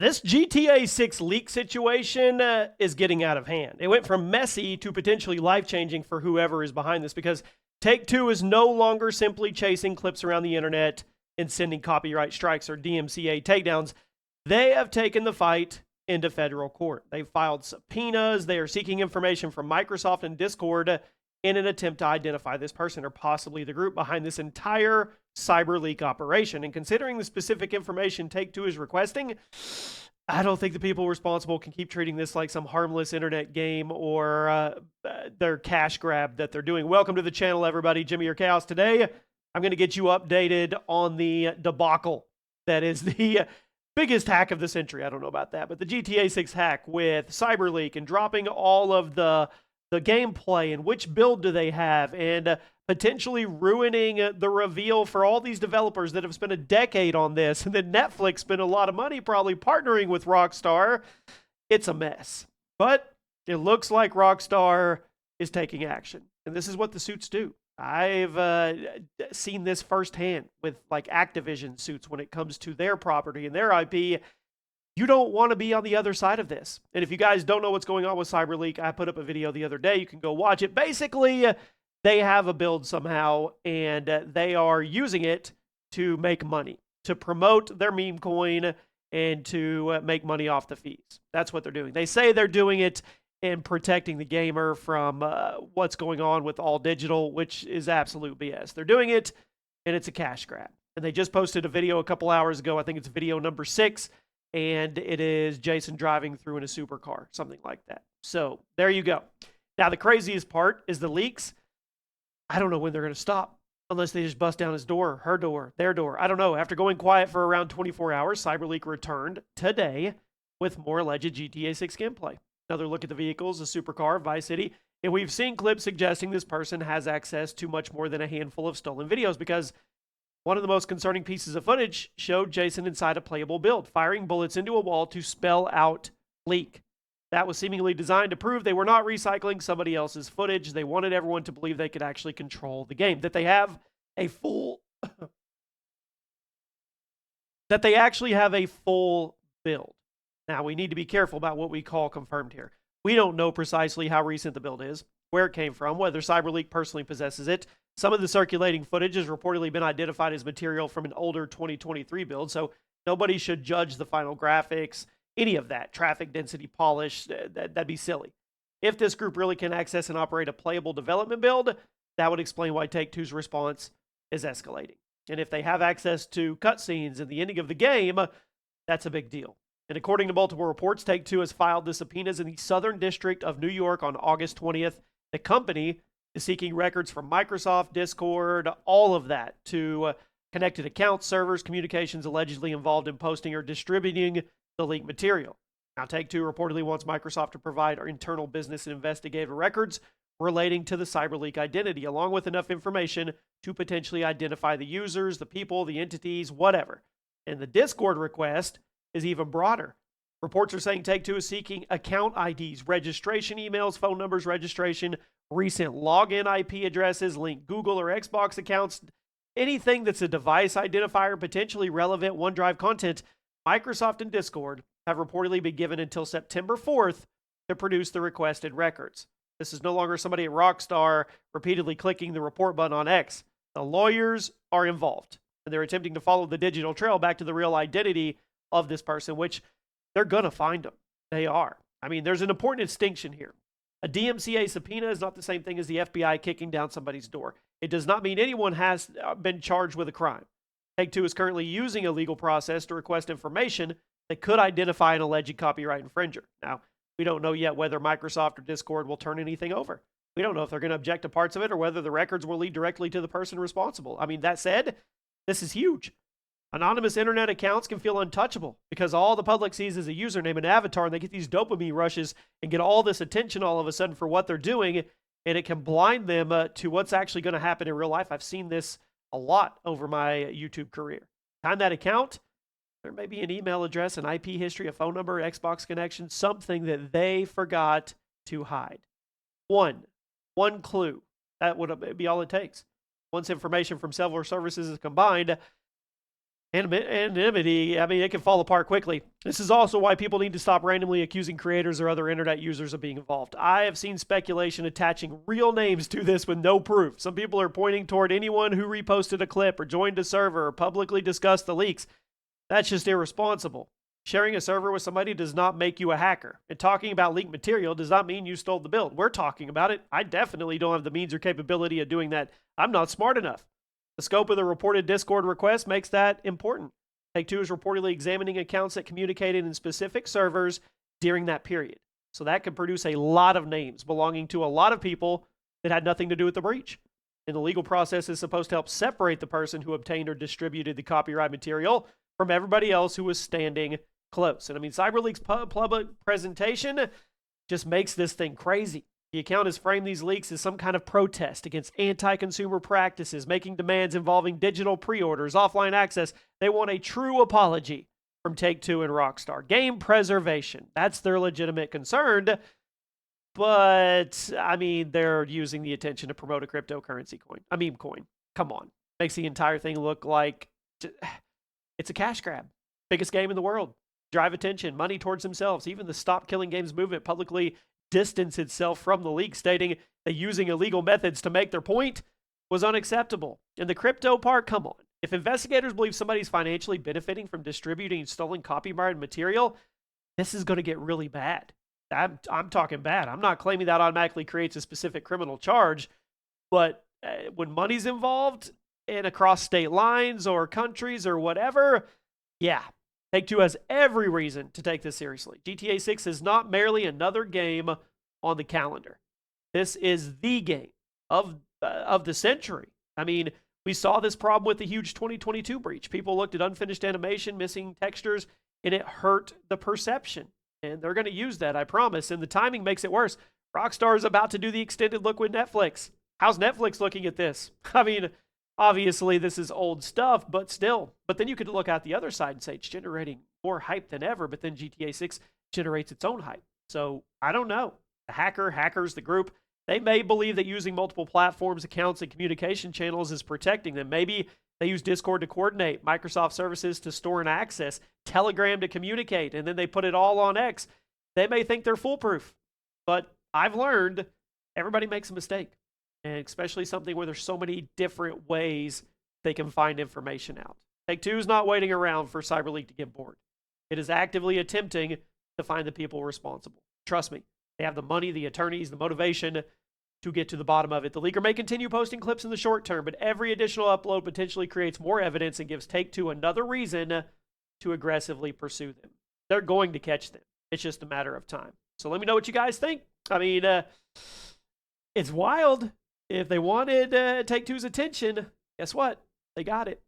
This GTA 6 leak situation is getting out of hand. It went from messy to potentially life changing for whoever is behind this because Take Two is no longer simply chasing clips around the internet and sending copyright strikes or DMCA takedowns. They have taken the fight into federal court. They've filed subpoenas. They are seeking information from Microsoft and Discord in an attempt to identify this person or possibly the group behind this entire cyber leak operation. And considering the specific information Take Two is requesting, I don't think the people responsible can keep treating this like some harmless internet game or their cash grab that they're doing. Welcome to the channel, everybody. Jimmy or Chaos. Today, I'm going to get you updated on the debacle that is the biggest hack of the century. I don't know about that, but the GTA 6 hack with CyberLeak and dropping all of the gameplay and which build do they have, and potentially ruining the reveal for all these developers that have spent a decade on this, and then Netflix spent a lot of money probably partnering with Rockstar. It's a mess. But it looks like Rockstar is taking action. And this is what the suits do. I've seen this firsthand with like Activision suits when it comes to their property and their IP. You don't want to be on the other side of this. And if you guys don't know what's going on with CyberLeak, I put up a video the other day. You can go watch it. Basically, they have a build somehow, and they are using it to make money, to promote their meme coin, and to make money off the fees. That's what they're doing. They say they're doing it in protecting the gamer from what's going on with all digital, which is absolute BS. They're doing it, and it's a cash grab. And they just posted a video a couple hours ago. I think it's video number 6. And it is Jason driving through in a supercar, something like that. So there you go. Now, the craziest part is the leaks. I don't know when they're going to stop unless they just bust down his door, her door, their door. I don't know. After going quiet for around 24 hours, CyberLeak returned today with more alleged GTA 6 gameplay. Another look at the vehicles, a supercar, Vice City. And we've seen clips suggesting this person has access to much more than a handful of stolen videos, because one of the most concerning pieces of footage showed Jason inside a playable build, firing bullets into a wall to spell out leak. That was seemingly designed to prove they were not recycling somebody else's footage. They wanted everyone to believe they could actually control the game, that they have a full that they actually have a full build. Now, we need to be careful about what we call confirmed here. We don't know precisely how recent the build is, where it came from, whether CyberLeak personally possesses it. Some of the circulating footage has reportedly been identified as material from an older 2023 build, so nobody should judge the final graphics, any of that, traffic density, polish. That'd be silly. If this group really can access and operate a playable development build, that would explain why Take-Two's response is escalating. And if they have access to cutscenes and the ending of the game, that's a big deal. And according to multiple reports, Take-Two has filed the subpoenas in the Southern District of New York on August 20th. The company is seeking records from Microsoft, Discord, all of that, to connected accounts, servers, communications allegedly involved in posting or distributing the leaked material. Now, Take-Two reportedly wants Microsoft to provide internal business and investigative records relating to the CyberLeak identity, along with enough information to potentially identify the users, the people, the entities, whatever. And the Discord request is even broader. Reports are saying Take-Two is seeking account IDs, registration emails, phone numbers, registration, recent login IP addresses, linked Google or Xbox accounts, anything that's a device identifier, potentially relevant OneDrive content. Microsoft and Discord have reportedly been given until September 4th to produce the requested records. This is no longer somebody at Rockstar repeatedly clicking the report button on X. The lawyers are involved, and they're attempting to follow the digital trail back to the real identity of this person, which they're going to find them. They are. I mean, there's an important distinction here. A DMCA subpoena is not the same thing as the FBI kicking down somebody's door. It does not mean anyone has been charged with a crime. Take-Two is currently using a legal process to request information that could identify an alleged copyright infringer. Now, we don't know yet whether Microsoft or Discord will turn anything over. We don't know if they're going to object to parts of it or whether the records will lead directly to the person responsible. I mean, that said, this is huge. Anonymous internet accounts can feel untouchable because all the public sees is a username and avatar, and they get these dopamine rushes and get all this attention all of a sudden for what they're doing, and it can blind them to what's actually going to happen in real life. I've seen this a lot over my YouTube career. Behind that account, there may be an email address, an IP history, a phone number, Xbox connection, something that they forgot to hide. One clue. That would be all it takes. Once information from several services is combined, Anonymity, I mean, it can fall apart quickly. This is also why people need to stop randomly accusing creators or other internet users of being involved. I have seen speculation attaching real names to this with no proof. Some people are pointing toward anyone who reposted a clip or joined a server or publicly discussed the leaks. That's just irresponsible. Sharing a server with somebody does not make you a hacker. And talking about leaked material does not mean you stole the build. We're talking about it. I definitely don't have the means or capability of doing that. I'm not smart enough. The scope of the reported Discord request makes that important. Take-Two is reportedly examining accounts that communicated in specific servers during that period. So that could produce a lot of names belonging to a lot of people that had nothing to do with the breach. And the legal process is supposed to help separate the person who obtained or distributed the copyright material from everybody else who was standing close. And I mean, CyberLeak's public presentation just makes this thing crazy. The account has framed these leaks as some kind of protest against anti-consumer practices, making demands involving digital pre-orders, offline access. They want a true apology from Take-Two and Rockstar. Game preservation. That's their legitimate concern. But, I mean, they're using the attention to promote a cryptocurrency coin. A meme coin. Come on. Makes the entire thing look like it's a cash grab. Biggest game in the world. Drive attention, money towards themselves. Even the Stop Killing Games movement publicly distanced itself from the leak, stating that using illegal methods to make their point was unacceptable. And the crypto part, come on. If investigators believe somebody's financially benefiting from distributing stolen copyrighted material, this is going to get really bad. I'm talking bad. I'm not claiming that automatically creates a specific criminal charge, but when money's involved and across state lines or countries or whatever, yeah, Take-Two has every reason to take this seriously. GTA 6 is not merely another game on the calendar. This is the game of the century. I mean, we saw this problem with the huge 2022 breach. People looked at unfinished animation, missing textures, and it hurt the perception. And they're going to use that, I promise. And the timing makes it worse. Rockstar is about to do the extended look with Netflix. How's Netflix looking at this? I mean, obviously, this is old stuff, but still. But then you could look at the other side and say it's generating more hype than ever, but then GTA 6 generates its own hype. So I don't know. The hackers, the group, they may believe that using multiple platforms, accounts, and communication channels is protecting them. Maybe they use Discord to coordinate, Microsoft services to store and access, Telegram to communicate, and then they put it all on X. They may think they're foolproof. But I've learned everybody makes a mistake. And especially something where there's so many different ways they can find information out. Take-Two is not waiting around for CyberLeak to get bored. It is actively attempting to find the people responsible. Trust me, they have the money, the attorneys, the motivation to get to the bottom of it. The leaker may continue posting clips in the short term, but every additional upload potentially creates more evidence and gives Take-Two another reason to aggressively pursue them. They're going to catch them. It's just a matter of time. So let me know what you guys think. I mean, it's wild. If they wanted Take-Two's attention, guess what? They got it.